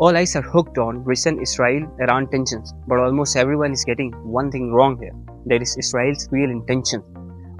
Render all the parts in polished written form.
All eyes are hooked on recent Israel-Iran tensions, but almost everyone is getting one thing wrong here. That is Israel's real intention.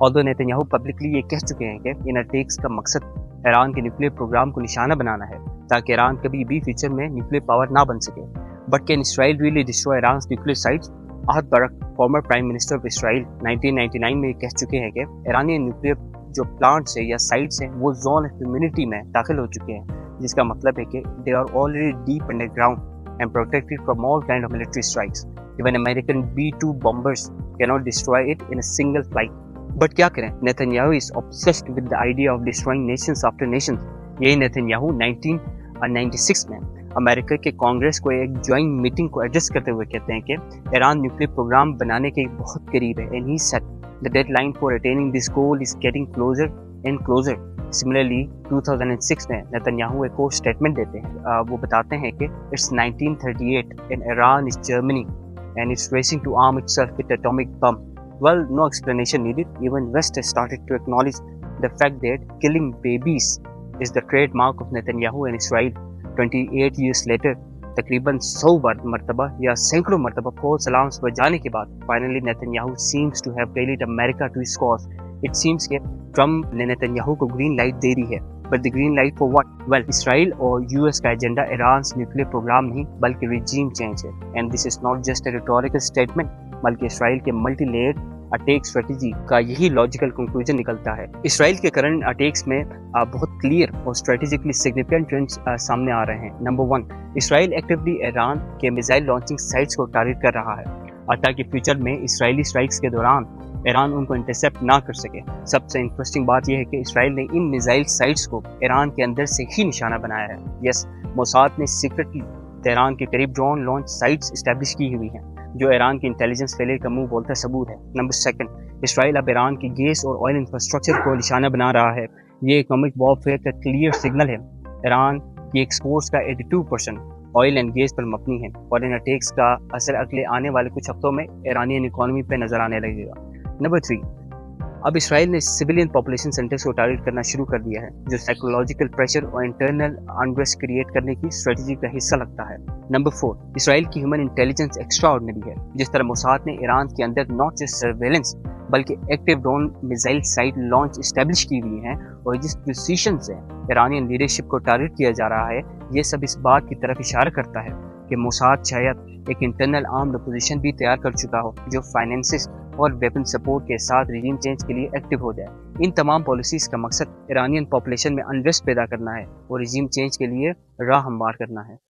Although Netanyahu publicly ये कह चुके हैं कि इन attacks का मकसद Iran के nuclear programme को निशाना बनाना है ताकि ईरान कभी भी फ्यूचर में न्यूक्लियर पावर ना बन सके. But can Israel really destroy Iran's nuclear sites? Ahad Barak, former Prime Minister of Israel, 1999 में कह चुके हैं कि ईरानी न्यूक्लियर जो प्लांट्स है या साइट्स हैं वो जोन ऑफ इम्यूनिटी में दाखिल हो चुके हैं, जिसका मतलब है कि they are already deep underground and protected from all kind of military strikes. Even American B-2 bombers cannot destroy it in a single flight. But क्या करें, Netanyahu is obsessed with the idea of destroying nations after nations. यही Netanyahu 1996 में America के कांग्रेस को एक joint meeting को address करते हुए कहते हैं कि ईरान न्यूक्लियर प्रोग्राम बनाने के बहुत करीब है, and he said the deadline for attaining this goal is getting closer and closer. Similarly 2006 में नेतन्याहू एक और स्टेटमेंट देते हैं. वो बताते हैं कि it's 1938 and Iran is Germany and it's racing to arm itself with atomic bomb. Well, no explanation needed. Even West has started to acknowledge the fact that killing babies is the trademark of Netanyahu and Israel. 28 years later, तकरीबन 100 मरतबा या सैकड़ों मरतबा false alarms बजाने के बाद finally Netanyahu seems to have rallied America to his cause. It seems कि Trump ने नेतन्याहू को ग्रीन लाइट दे दी है. But the green light for what? Well, Israel और US का एजेंडा ईरान न्यूक्लियर प्रोग्राम नहीं बल्कि regime change है. And this is not just a rhetorical statement, बल्कि इसराइल के मल्टी लेयर्ड अटैक स्ट्रेटजी का यही लॉजिकल कंक्लूजन निकलता है. इसराइल के करंट अटैक्स में बहुत क्लियर और स्ट्रेटेजिकली सिग्निफिकेंट ट्रेंड्स सामने आ रहे हैं. नंबर 1, इसराइल एक्टिवली ईरान के मिसाइल लॉन्चिंग साइट्स को टारगेट कर रहा है ताकि फ्यूचर में इसराइली स्ट्राइक्स के दौरान ईरान उनको इंटरसेप्ट ना कर सके. सबसे इंटरेस्टिंग बात यह है कि इसराइल ने इन मिसाइल साइट्स को ईरान के अंदर से ही निशाना बनाया है. यस, मोसाद ने सीक्रेटली तेहरान के करीब ड्रोन लॉन्च साइट्स इस्टेब्लिश की हुई हैं, जो ईरान की इंटेलिजेंस फेलियर का मुंह बोलता सबूत है. नंबर 2, इसराइल अब ईरान की गैस और ऑयल इंफ्रास्ट्रक्चर को निशाना बना रहा है. ये इकोनॉमिक वॉरफेयर का क्लियर सिग्नल है. ईरान की एक्सपोर्ट्स का 82% ऑयल एंड गैस पर मबनी है और इन अटैक्स का असर अगले आने वाले कुछ हफ्तों में ईरानियन इकोनॉमी पर नजर आने लगेगा. नंबर 3, अब इसराइल ने सिविलियन पॉपुलेशन सेंटर्स को टारगेट करना शुरू कर दिया है, जो साइकोलॉजिकल प्रेशर और इंटरनल अनरेस्ट क्रिएट करने की स्ट्रेटजी का हिस्सा लगता है. नंबर 4, इसराइल की ह्यूमन इंटेलिजेंस एक्स्ट्राऑर्डिनरी है. जिस तरह मोसाद ने ईरान के अंदर नॉट जस्ट सर्वेलेंस बल्कि active drone missile site launch establish की हुई है और जिस प्रिसीशन से ईरानियन लीडरशिप को टारगेट किया जा रहा है, ये सब इस बात की तरफ इशारा करता है कि मोसाद शायद एक इंटरनल आर्म्ड अपोजिशन भी तैयार कर चुका हो जो फाइनेंसिस और वेपन सपोर्ट के साथ रिजीम चेंज के लिए एक्टिव हो जाए. इन तमाम पॉलिसीज का मकसद ईरानियन पॉपुलेशन में अनरेस्ट पैदा करना है और रिजीम चेंज के लिए राह हमवार करना है.